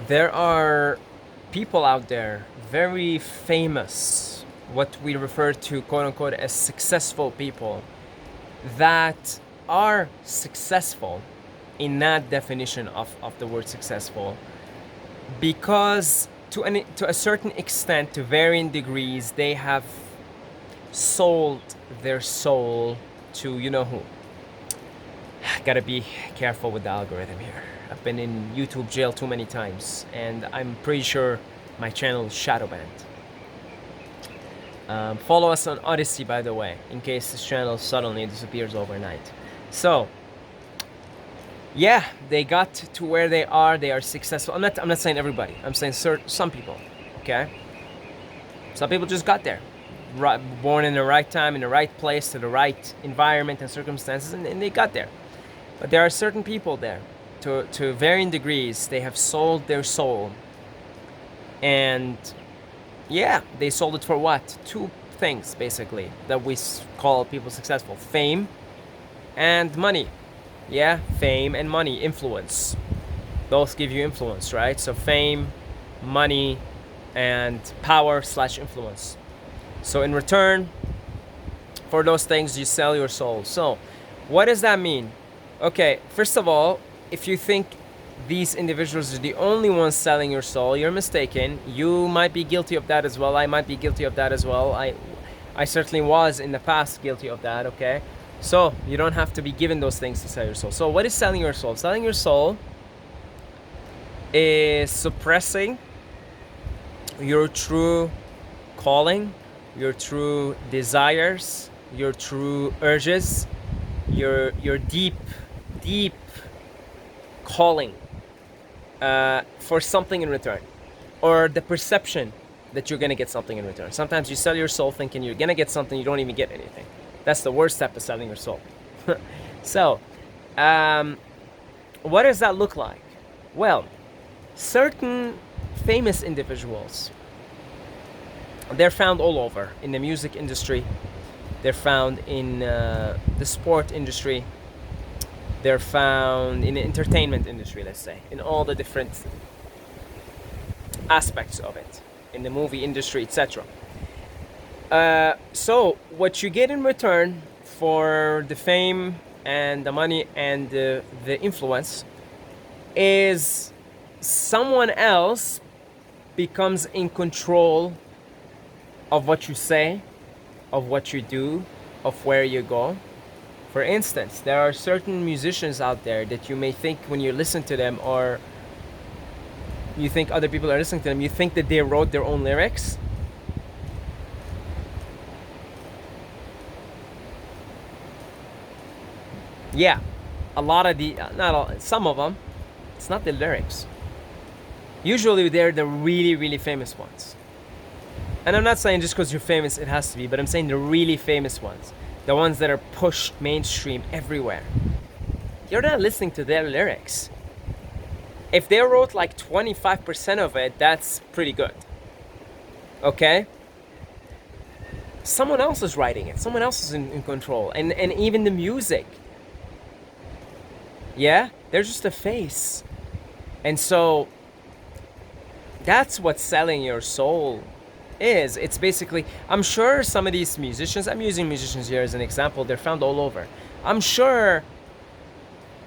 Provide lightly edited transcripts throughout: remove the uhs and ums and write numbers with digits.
There are people out there, very famous, what we refer to, quote unquote, as successful people, that are successful in that definition of the word successful, because to a certain extent, to varying degrees, they have sold their soul to you know who. Gotta be careful with the algorithm here. I've been in YouTube jail too many times, and I'm pretty sure my channel is shadow banned. Follow us on Odyssey, by the way, in case this channel suddenly disappears overnight. So, yeah, they got to where they are. They are successful. I'm not saying everybody. I'm saying some people. Okay, some people just got there, right, born in the right time, in the right place, to the right environment and circumstances, and they got there. But there are certain people there, to varying degrees, they have sold their soul. And yeah, they sold it for what? Two things, basically, that we call people successful: fame and money. Yeah, fame and money, influence. Both give you influence, right? So fame, money, and power / influence. So in return for those things, you sell your soul. So what does that mean? Okay, first of all, if you think these individuals are the only ones selling your soul, you're mistaken. You might be guilty of that as well. I might be guilty of that as well. I certainly was in the past guilty of that, okay? So you don't have to be given those things to sell your soul. So what is selling your soul? Selling your soul is suppressing your true calling, your true desires, your true urges, your deep calling for something in return, or the perception that you're gonna get something in return. Sometimes you sell your soul thinking you're gonna get something, you don't even get anything. That's the worst step of selling your soul. So, what does that look like? Well, certain famous individuals, they're found all over, in the music industry, they're found in the sport industry, they're found in the entertainment industry, let's say, in all the different aspects of it, in the movie industry, etc. So what you get in return for the fame and the money and the influence is someone else becomes in control of what you say, of what you do, of where you go. For instance, there are certain musicians out there that you may think, when you listen to them, or you think other people are listening to them, you think that they wrote their own lyrics. Yeah, a lot of the, not all, some of them, it's not the lyrics. Usually they're the really famous ones. And I'm not saying just because you're famous it has to be, but I'm saying the really famous ones. The ones that are pushed mainstream everywhere. You're not listening to their lyrics. If they wrote like 25% of it, that's pretty good. Okay? Someone else is writing it. Someone else is in control. And even the music. Yeah? They're just a face. And so that's what selling your soul is. It's basically, I'm sure some of these musicians, I'm using musicians here as an example, they're found all over. I'm sure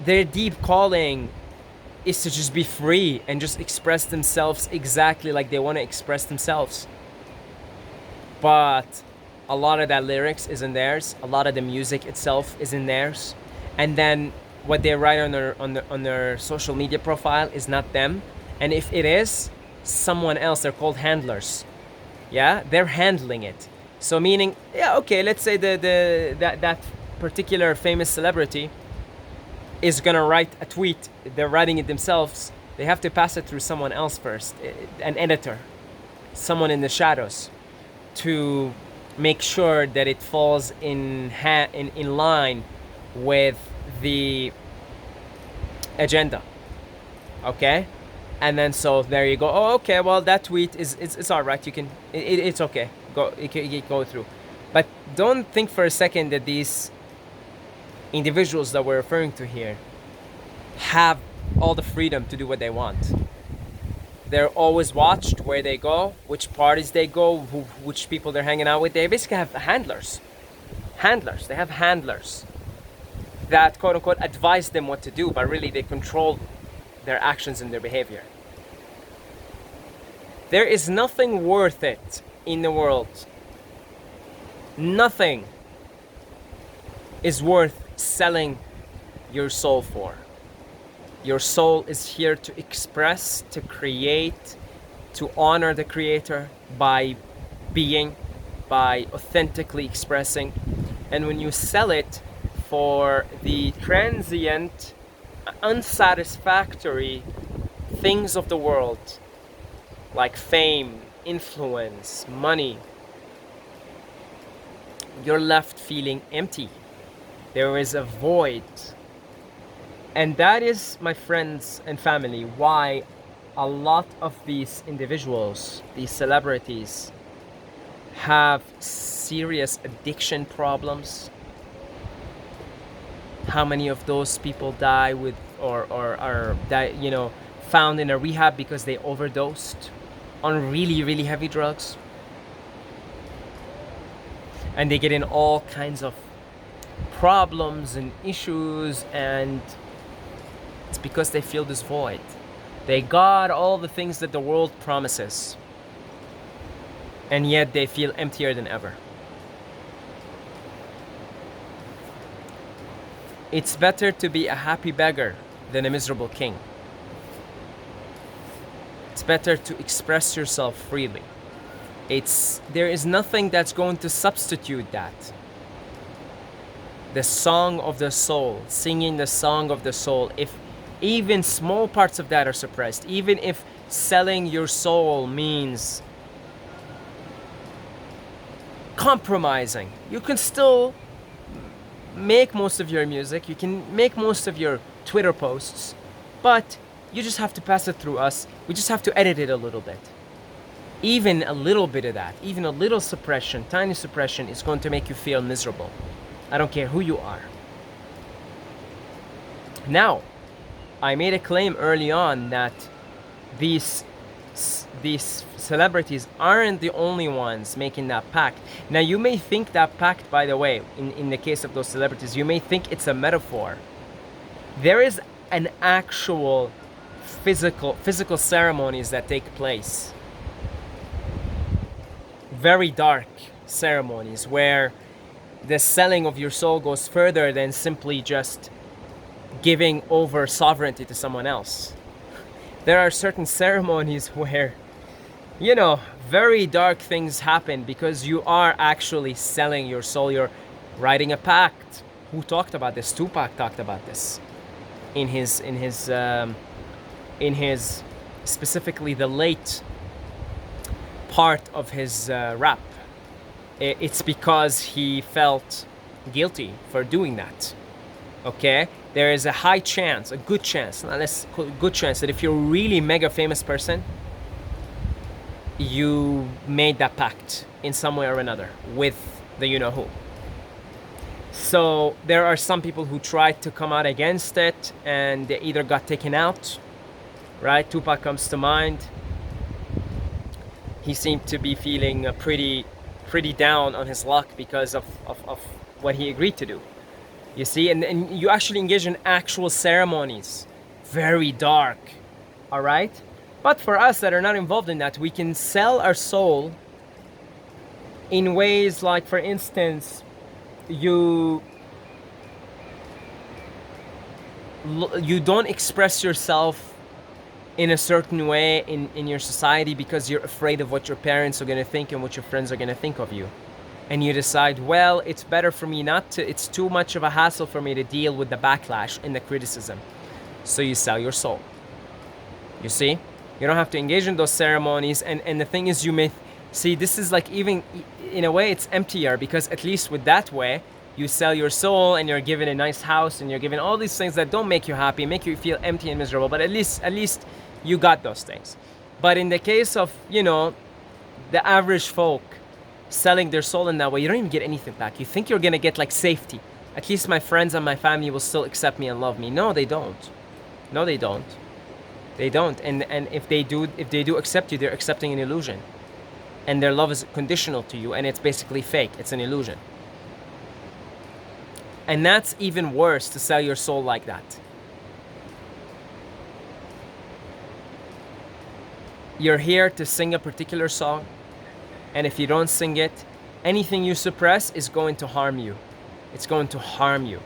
their deep calling is to just be free and just express themselves exactly like they want to express themselves. But a lot of that lyrics isn't theirs. A lot of the music itself isn't theirs. And then what they write on their social media profile is not them. And if it is someone else, they're called handlers. Yeah, they're handling it. So meaning, yeah, okay, let's say that particular famous celebrity is gonna write a tweet. They're writing it themselves. They have to pass it through someone else first, an editor, someone in the shadows, to make sure that it falls in line with the agenda. Okay. And then so there you go. Oh, okay. Well, that tweet is it's all right. You can it's okay. It can go through, but don't think for a second that these individuals that we're referring to here have all the freedom to do what they want. They're always watched where they go, which parties they go, which people they're hanging out with. They basically have handlers. Handlers. They have handlers that quote unquote advise them what to do, but really they control their actions and their behavior. There is nothing worth it in the world. Nothing is worth selling your soul for. Your soul is here to express, to create, to honor the Creator by being, by authentically expressing. And when you sell it for the transient, unsatisfactory things of the world, like fame, influence, money, you're left feeling empty. There is a void. And that is, my friends and family, why a lot of these individuals, these celebrities, have serious addiction problems. How many of those people die with or are die, found in a rehab because they overdosed on really, really heavy drugs? And they get in all kinds of problems and issues, and it's because they feel this void. They got all the things that the world promises, and yet they feel emptier than ever. It's better to be a happy beggar than a miserable king. It's better to express yourself freely. There is nothing that's going to substitute that. The song of the soul, singing the song of the soul, if even small parts of that are suppressed, even if selling your soul means compromising, you can still make most of your music, you can make most of your Twitter posts, but you just have to pass it through us. We just have to edit it a little bit. Even a little bit of that, even a little suppression, tiny suppression, is going to make you feel miserable. I don't care who you are. Now, I made a claim early on that these celebrities aren't the only ones making that pact. Now, you may think that pact, by the way, in the case of those celebrities, you may think it's a metaphor. There is an actual physical ceremonies that take place. Very dark ceremonies where the selling of your soul goes further than simply just giving over sovereignty to someone else. There are certain ceremonies where, very dark things happen because you are actually selling your soul. You're writing a pact. Who talked about this? Tupac talked about this in his specifically the late part of his rap. It's because he felt guilty for doing that. Okay? There is a high chance, a good chance, let's call it good chance, that if you're a really mega famous person, you made that pact in some way or another with the you-know-who. So there are some people who tried to come out against it and they either got taken out, right? Tupac comes to mind. He seemed to be feeling pretty down on his luck because of what he agreed to do. You see, and you actually engage in actual ceremonies. Very dark, all right? But for us that are not involved in that, we can sell our soul in ways like, for instance, you don't express yourself in a certain way in your society because you're afraid of what your parents are going to think and what your friends are going to think of you. And you decide, well, it's better for me not to, it's too much of a hassle for me to deal with the backlash and the criticism. So you sell your soul. You see? You don't have to engage in those ceremonies. And the thing is, you may see, this is like, even in a way, it's emptier, because at least with that way, you sell your soul and you're given a nice house and you're given all these things that don't make you happy, make you feel empty and miserable. But at least you got those things. But in the case of, the average folk selling their soul in that way, you don't even get anything back. You think you're gonna get like safety. At least my friends and my family will still accept me and love me. No, they don't. No, they don't. They don't. And if they do accept you, they're accepting an illusion. And their love is conditional to you, and it's basically fake. It's an illusion. And that's even worse, to sell your soul like that. You're here to sing a particular song, and if you don't sing it, anything you suppress is going to harm you. It's going to harm you.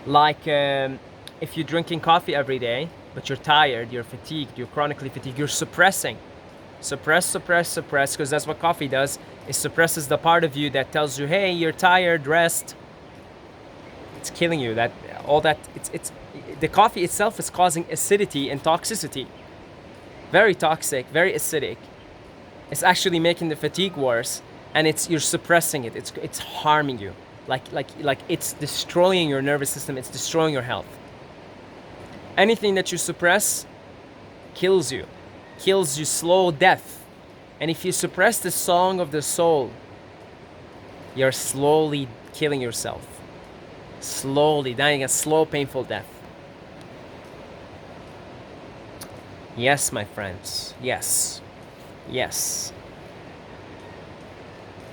Like if you're drinking coffee every day, but you're tired, you're fatigued, you're chronically fatigued, you're suppressing. Suppress, because that's what coffee does. It suppresses the part of you that tells you, hey, you're tired, rest. It's killing you. That all that it's the coffee itself is causing acidity and toxicity. Very toxic, very acidic. It's actually making the fatigue worse, and you're suppressing it. It's harming you. Like it's destroying your nervous system. It's destroying your health. Anything that you suppress kills you slow death. And if you suppress the song of the soul, you're slowly killing yourself. Slowly dying a slow, painful death. Yes, my friends. Yes.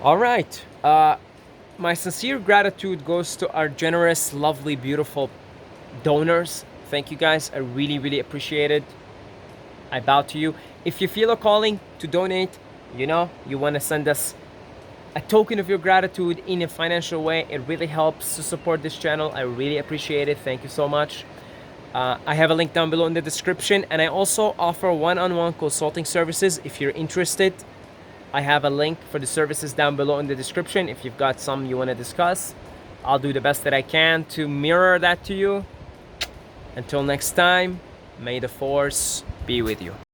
All right. My sincere gratitude goes to our generous, lovely, beautiful donors. Thank you guys. I really, really appreciate it. I bow to you. If you feel a calling to donate, you want to send us a token of your gratitude in a financial way, it really helps to support this channel. I really appreciate it. Thank you so much. I have a link down below in the description, and I also offer one-on-one consulting services. If you're interested, I have a link for the services down below in the description. If you've got some you want to discuss, I'll do the best that I can to mirror that to you. Until next time, may the force be with you.